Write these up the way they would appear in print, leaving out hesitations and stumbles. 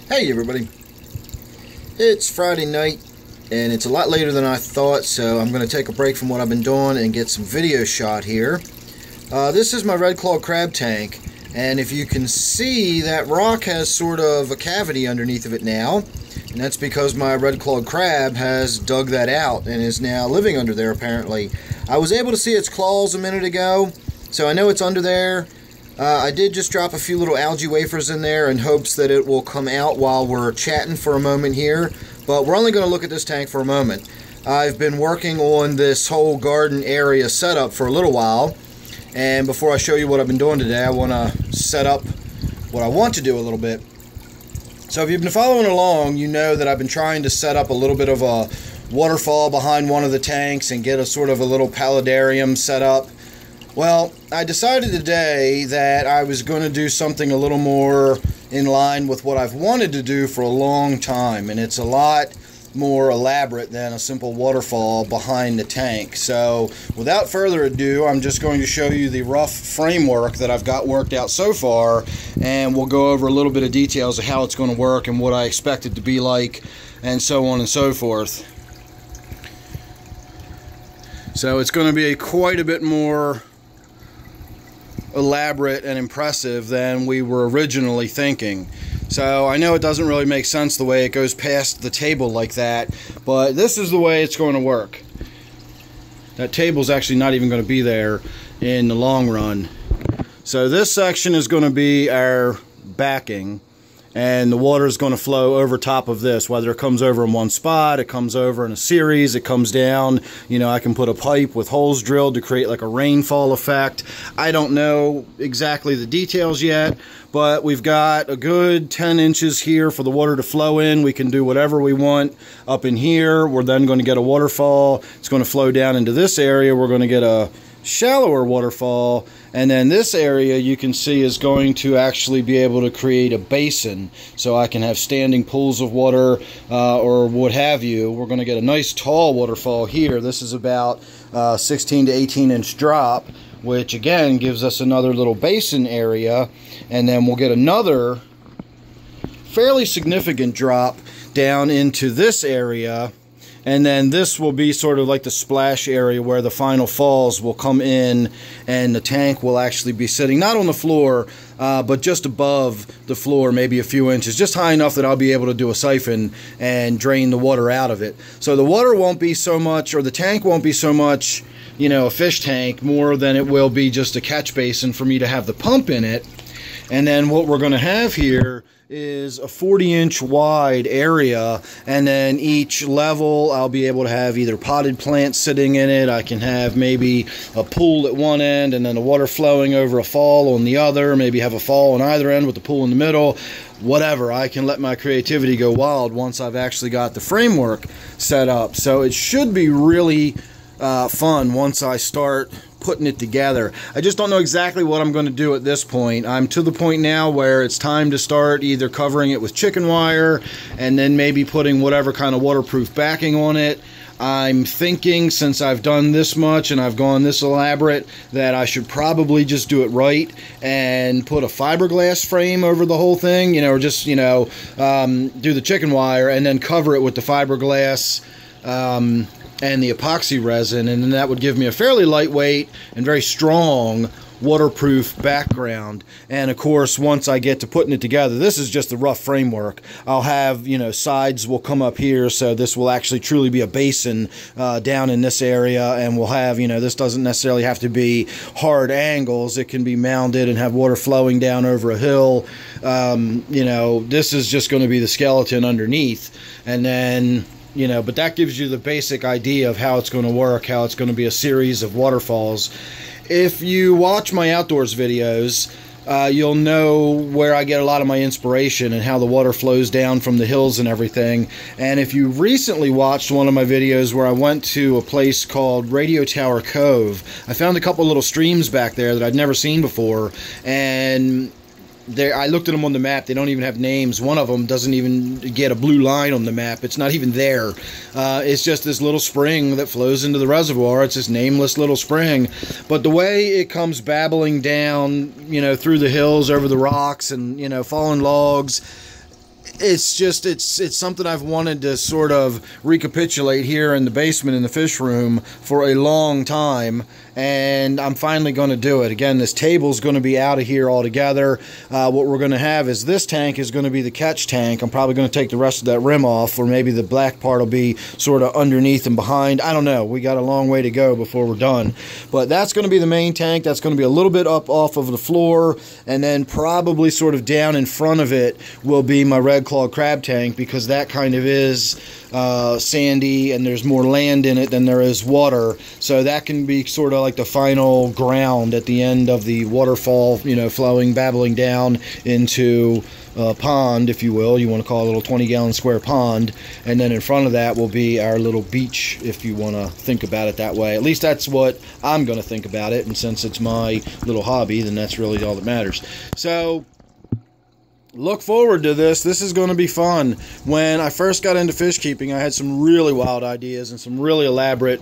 Hey everybody, it's Friday night and it's a lot later than I thought, so I'm going to take a break from what I've been doing and get some video shot here. This is my red claw crab tank, and if you can see, that rock has sort of a cavity underneath of it now, and that's because my red clawed crab has dug that out and is now living under there apparently. I was able to see its claws a minute ago, so I know it's under there. I did just drop a few little algae wafers in there in hopes that it will come out while we're chatting for a moment here, but we're only going to look at this tank for a moment. I've been working on this whole garden area setup for a little while, and before I show you what I've been doing today, I want to set up what I want to do a little bit. So if you've been following along, you know that I've been trying to set up a little bit of a waterfall behind one of the tanks and get a sort of a little paludarium set up. Well, I decided today that I was going to do something a little more in line with what I've wanted to do for a long time, and it's a lot more elaborate than a simple waterfall behind the tank. So without further ado, I'm just going to show you the rough framework that I've got worked out so far, and we'll go over a little bit of details of how it's going to work and what I expect it to be like, and so on and so forth. So it's going to be quite a bit more elaborate and impressive than we were originally thinking. So I know it doesn't really make sense the way it goes past the table like that, but this is the way it's going to work. That table's actually not even going to be there in the long run. So this section is going to be our backing, and the water is going to flow over top of this, whether it comes over in one spot, it comes over in a series, it comes down. You know, I can put a pipe with holes drilled to create like a rainfall effect. I don't know exactly the details yet, but we've got a good 10 inches here for the water to flow in. We can do whatever we want up in here. We're then going to get a waterfall. It's going to flow down into this area. We're going to get a shallower waterfall, and then this area you can see is going to actually be able to create a basin, so I can have standing pools of water or what have you. We're going to get a nice tall waterfall here. This is about 16 to 18 inch drop, which again gives us another little basin area, and then we'll get another fairly significant drop down into this area. And then this will be sort of like the splash area where the final falls will come in, and the tank will actually be sitting not on the floor, but just above the floor, maybe a few inches, just high enough that I'll be able to do a siphon and drain the water out of it. So the water won't be so much, or the tank won't be so much, you know, a fish tank, more than it will be just a catch basin for me to have the pump in it. And then what we're going to have here is a 40-inch wide area, and then each level I'll be able to have either potted plants sitting in it. I can have maybe a pool at one end and then the water flowing over a fall on the other, maybe have a fall on either end with the pool in the middle. Whatever, I can let my creativity go wild once I've actually got the framework set up. So it should be really fun once I start putting it together. I just don't know exactly what I'm going to do at this point. I'm to the point now where it's time to start either covering it with chicken wire and then maybe putting whatever kind of waterproof backing on it. I'm thinking, since I've done this much and I've gone this elaborate, that I should probably just do it right and put a fiberglass frame over the whole thing, you know, or just, you know, do the chicken wire and then cover it with the fiberglass and the epoxy resin, and then that would give me a fairly lightweight and very strong waterproof background. And of course, once I get to putting it together, this is just the rough framework. I'll have, you know, sides will come up here, so this will actually truly be a basin down in this area, and we'll have, you know, this doesn't necessarily have to be hard angles. It can be mounded and have water flowing down over a hill. You know, this is just going to be the skeleton underneath, and then, you know, but that gives you the basic idea of how it's going to work, how it's going to be a series of waterfalls. If you watch my outdoors videos, you'll know where I get a lot of my inspiration and how the water flows down from the hills and everything. And if you recently watched one of my videos where I went to a place called Radio Tower Cove, I found a couple little streams back there that I'd never seen before, and I looked at them on the map. They don't even have names. One of them doesn't even get a blue line on the map. It's not even there. It's just this little spring that flows into the reservoir. It's this nameless little spring. But the way it comes babbling down, you know, through the hills, over the rocks, and, you know, fallen logs, it's just it's something I've wanted to sort of recapitulate here in the basement in the fish room for a long time, and I'm finally going to do it. Again, this table's going to be out of here altogether. What we're going to have is this tank is going to be the catch tank. I'm probably going to take the rest of that rim off, or maybe the black part will be sort of underneath and behind. I don't know. We got a long way to go before we're done, but that's going to be the main tank. That's going to be a little bit up off of the floor, and then probably sort of down in front of it will be my red claw crab tank, because that kind of is sandy and there's more land in it than there is water, so that can be sort of like the final ground at the end of the waterfall, you know, flowing, babbling down into a pond, if you will. You want to call it a little 20-gallon square pond, and then in front of that will be our little beach, if you want to think about it that way. At least that's what I'm going to think about it, and since it's my little hobby, then that's really all that matters. So look forward to this. This is going to be fun. When I first got into fish keeping, I had some really wild ideas and some really elaborate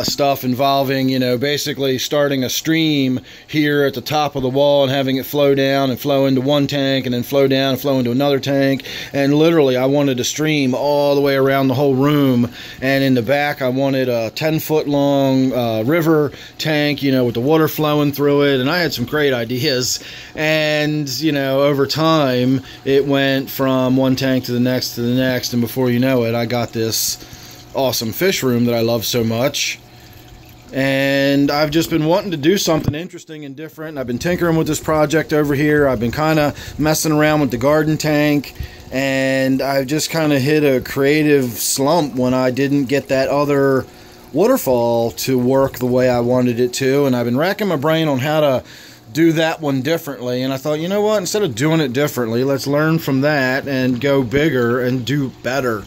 stuff involving, you know, basically starting a stream here at the top of the wall and having it flow down and flow into one tank and then flow down and flow into another tank. And literally, I wanted a stream all the way around the whole room. And in the back, I wanted a 10-foot long river tank, you know, with the water flowing through it. And I had some great ideas. And, you know, over time, it went from one tank to the next, and before you know it, I got this awesome fish room that I love so much. And I've just been wanting to do something interesting and different. I've been tinkering with this project over here. I've been kind of messing around with the garden tank, and I've just kind of hit a creative slump when I didn't get that other waterfall to work the way I wanted it to, and I've been racking my brain on how to do that one differently. And I thought, you know what, instead of doing it differently, let's learn from that and go bigger and do better.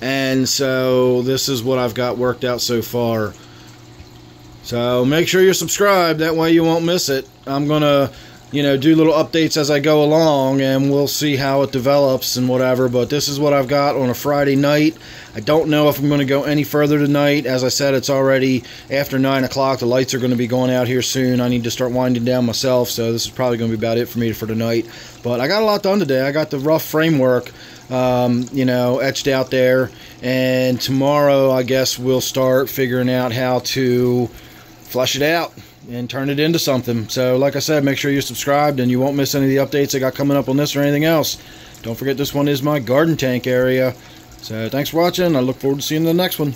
And so this is what I've got worked out so far. So make sure you're subscribed, that way you won't miss it. I'm gonna, you know, do little updates as I go along, and we'll see how it develops and whatever. But this is what I've got on a Friday night. I don't know if I'm going to go any further tonight. As I said, it's already after 9 o'clock. The lights are going to be going out here soon. I need to start winding down myself, so this is probably going to be about it for me for tonight. But I got a lot done today. I got the rough framework, you know, etched out there. And tomorrow, I guess, we'll start figuring out how to flush it out and turn it into something. So like I said, make sure you're subscribed and you won't miss any of the updates I got coming up on this or anything else. Don't forget, this one is my garden tank area. So thanks for watching. I look forward to seeing you in the next one.